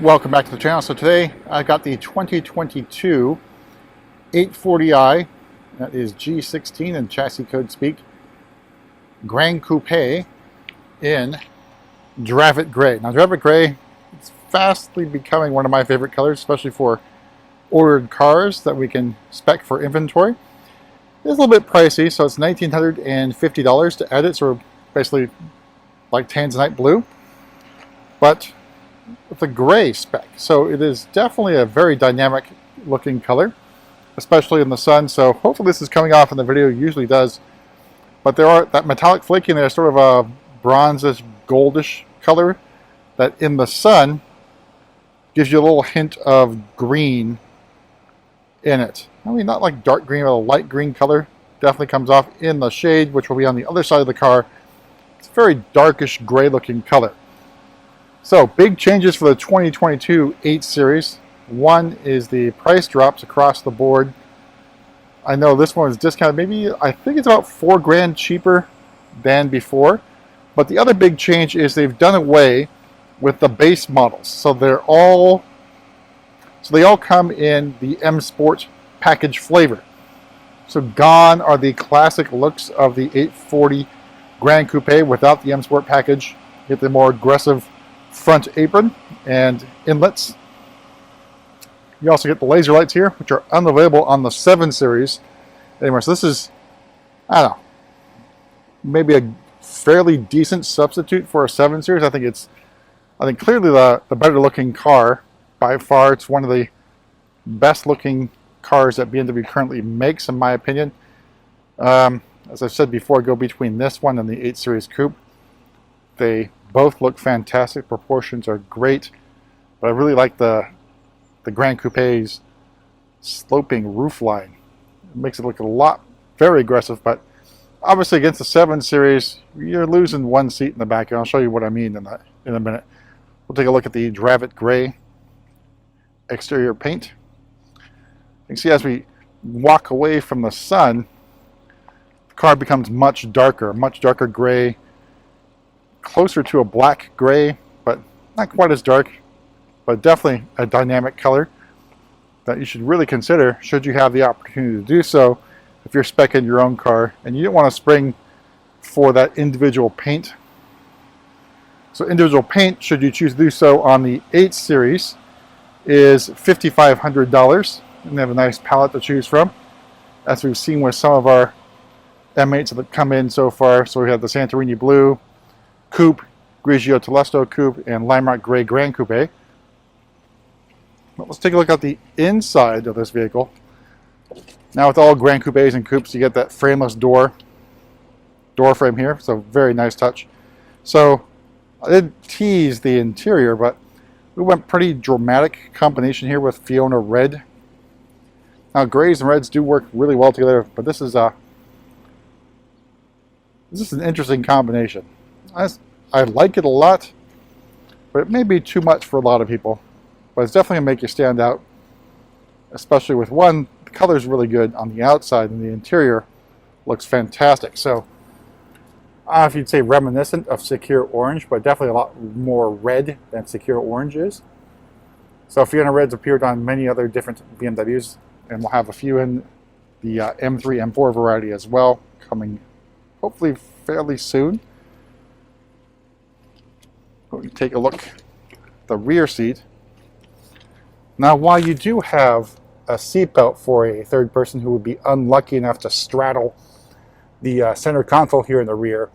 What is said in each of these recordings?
Welcome back to the channel. So today I got the 2022 840i, that is G16 in chassis code speak, Gran Coupe in Dravit Gray. Now Dravit Gray is fastly becoming one of my favorite colors, especially for ordered cars that we can spec for inventory. It's a little bit pricey, so it's $1,950 to edit, so basically like Tanzanite blue, but with a gray spec. So it is definitely a very dynamic looking color, especially in the sun. So hopefully this is coming off in the video. It usually does, but there are that metallic flaking there, sort of a bronzish goldish color that in the sun gives you a little hint of green in it. I mean, not like dark green, but a light green color. Definitely comes off in the shade, which will be on the other side of the car. It's a very darkish gray looking color. So, big changes for the 2022 8 Series. One is the price drops across the board. I know this one is discounted, maybe, I think it's about $4 grand cheaper than before. But the other big change is they've done away with the base models. So they all come in the M Sport package flavor. So gone are the classic looks of the 840 Gran Coupe without the M Sport package. Get the more aggressive front apron and inlets. You also get the laser lights here, which are unavailable on the 7 Series anymore. So this is, I don't know, maybe a fairly decent substitute for a 7 Series. I think clearly the better looking car by far. It's one of the best looking cars that BMW currently makes, in my opinion. As I've said before, I go between this one and the 8 Series Coupe. They both look fantastic. Proportions are great, but I really like the Gran Coupe's sloping roof line. It makes it look very aggressive, but obviously against the 7 Series, you're losing one seat in the back, and I'll show you what I mean in a minute. We'll take a look at the Dravit Gray exterior paint. You can see as we walk away from the sun, the car becomes much darker gray, closer to a black gray, but not quite as dark, but definitely a dynamic color that you should really consider should you have the opportunity to do so if you're speccing your own car and you don't want to spring for that individual paint. So individual paint, should you choose to do so on the 8 Series, is $5,500, and they have a nice palette to choose from, as we've seen with some of our M8s that have come in so far. So we have the Santorini Blue Coupe, Grigio Telesto Coupe, and Limerock Gray Gran Coupe. But let's take a look at the inside of this vehicle. Now with all Gran Coupes and Coupes, you get that frameless door frame here, so very nice touch. So I did tease the interior, but we went pretty dramatic combination here with Fiona Red. Now grays and reds do work really well together, but this is an interesting combination. I like it a lot, but it may be too much for a lot of people. But it's definitely going to make you stand out, especially with one, the color is really good on the outside, and the interior looks fantastic. So I don't know if you'd say reminiscent of Secure Orange, but definitely a lot more red than Secure Orange is. So Fiona Red's appeared on many other different BMWs, and we'll have a few in the M3, M4 variety as well, coming hopefully fairly soon. We take a look at the rear seat. Now, while you do have a seatbelt for a third person who would be unlucky enough to straddle the center console here in the rear,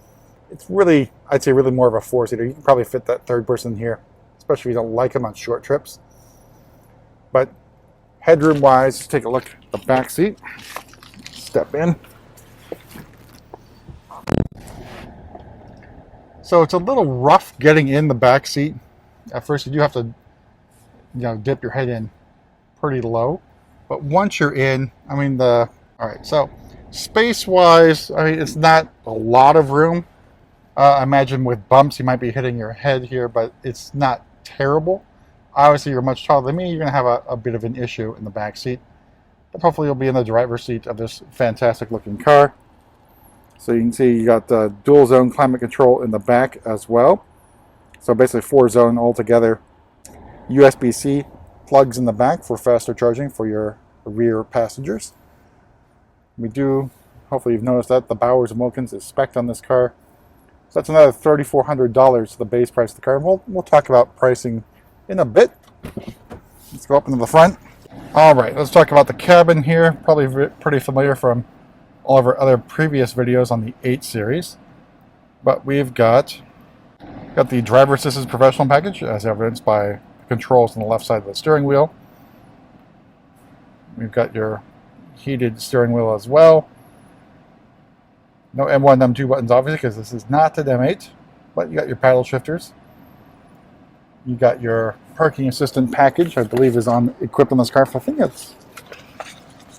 it's really, I'd say, really more of a 4-seater. You can probably fit that third person here, especially if you don't like them on short trips. But headroom-wise, let's take a look at the back seat. Step in. So it's a little rough getting in the back seat. At first, you do have to, dip your head in pretty low. But once you're in, I mean, all right, so space-wise, I mean, it's not a lot of room. I imagine with bumps, you might be hitting your head here, but it's not terrible. Obviously, you're much taller than me. You're going to have a bit of an issue in the back seat. But hopefully, you'll be in the driver's seat of this fantastic-looking car. So you can see you got the dual zone climate control in the back as well. So basically 4-zone altogether. USB-C plugs in the back for faster charging for your rear passengers. We do, hopefully you've noticed that, the Bowers & Wilkins is spec'd on this car. So that's another $3,400 to the base price of the car. And we'll talk about pricing in a bit. Let's go up into the front. All right, let's talk about the cabin here. Probably pretty familiar from all of our other previous videos on the 8 series. But we've got the driver assistance professional package, as evidenced by the controls on the left side of the steering wheel. We've got your heated steering wheel as well. No M1 and M2 buttons, obviously, because this is not an M8. But you got your paddle shifters. You got your parking assistant package, I believe is equipped on this car. I think it's,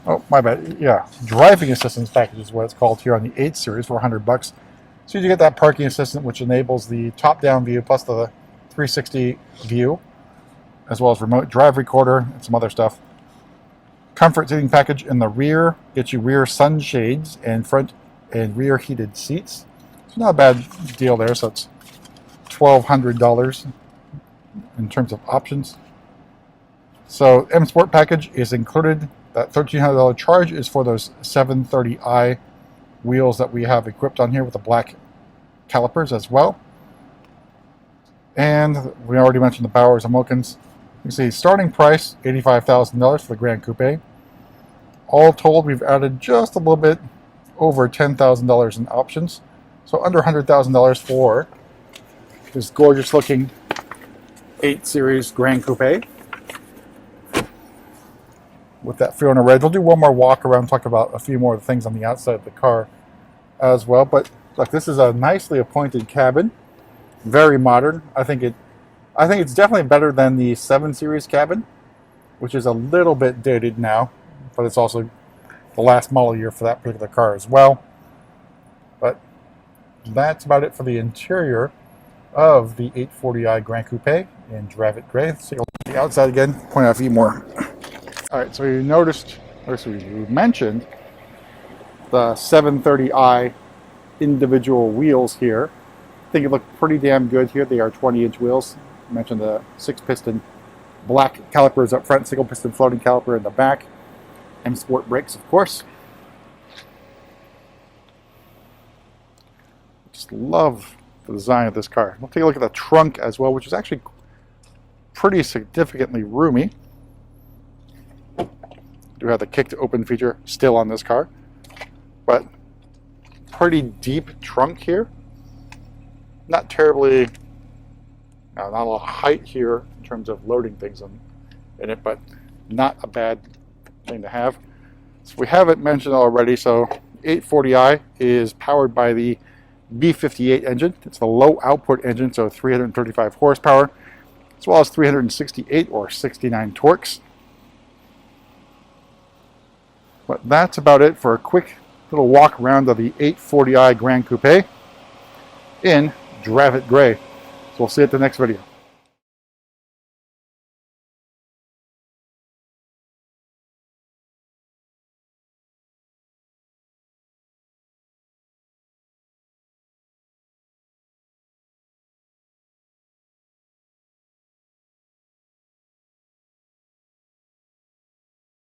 oh my bad, yeah, driving assistance package is what it's called here on the 8 series for $100. So you get that parking assistant, which enables the top-down view plus the 360 view, as well as remote drive recorder and some other stuff. Comfort seating package in the rear gets you rear sunshades and front and rear heated seats. It's not a bad deal there, so it's $1,200 in terms of options. So M Sport package is included. That $1,300 charge is for those 730i wheels that we have equipped on here with the black calipers as well. And we already mentioned the Bowers & Wilkins. You see starting price $85,000 for the Gran Coupe. All told, we've added just a little bit over $10,000 in options. So under $100,000 for this gorgeous looking 8 series Gran Coupe with that Fiona red. We'll do one more walk around, talk about a few more things on the outside of the car as well. But look, this is a nicely appointed cabin, very modern. I think it's definitely better than the 7 series cabin, which is a little bit dated now, but it's also the last model year for that particular car as well. But that's about it for the interior of the 840i Gran Coupe in Dravit Gray. Let's take a look at the outside again, point out a few more. All right, so you noticed, or so you mentioned, the 730i individual wheels here. I think it looked pretty damn good here. They are 20-inch wheels. I mentioned the 6-piston black calipers up front, single piston floating caliper in the back. M Sport brakes, of course. Just love the design of this car. We'll take a look at the trunk as well, which is actually pretty significantly roomy. Do have the kick to open feature still on this car, but pretty deep trunk here. Not terribly, not a lot of height here in terms of loading things in it, but not a bad thing to have. So we haven't mentioned already, so 840i is powered by the B58 engine. It's the low output engine, so 335 horsepower, as well as 368 or 69 torques. But that's about it for a quick little walk around of the 840i Gran Coupe in Dravit Gray. So we'll see you at the next video.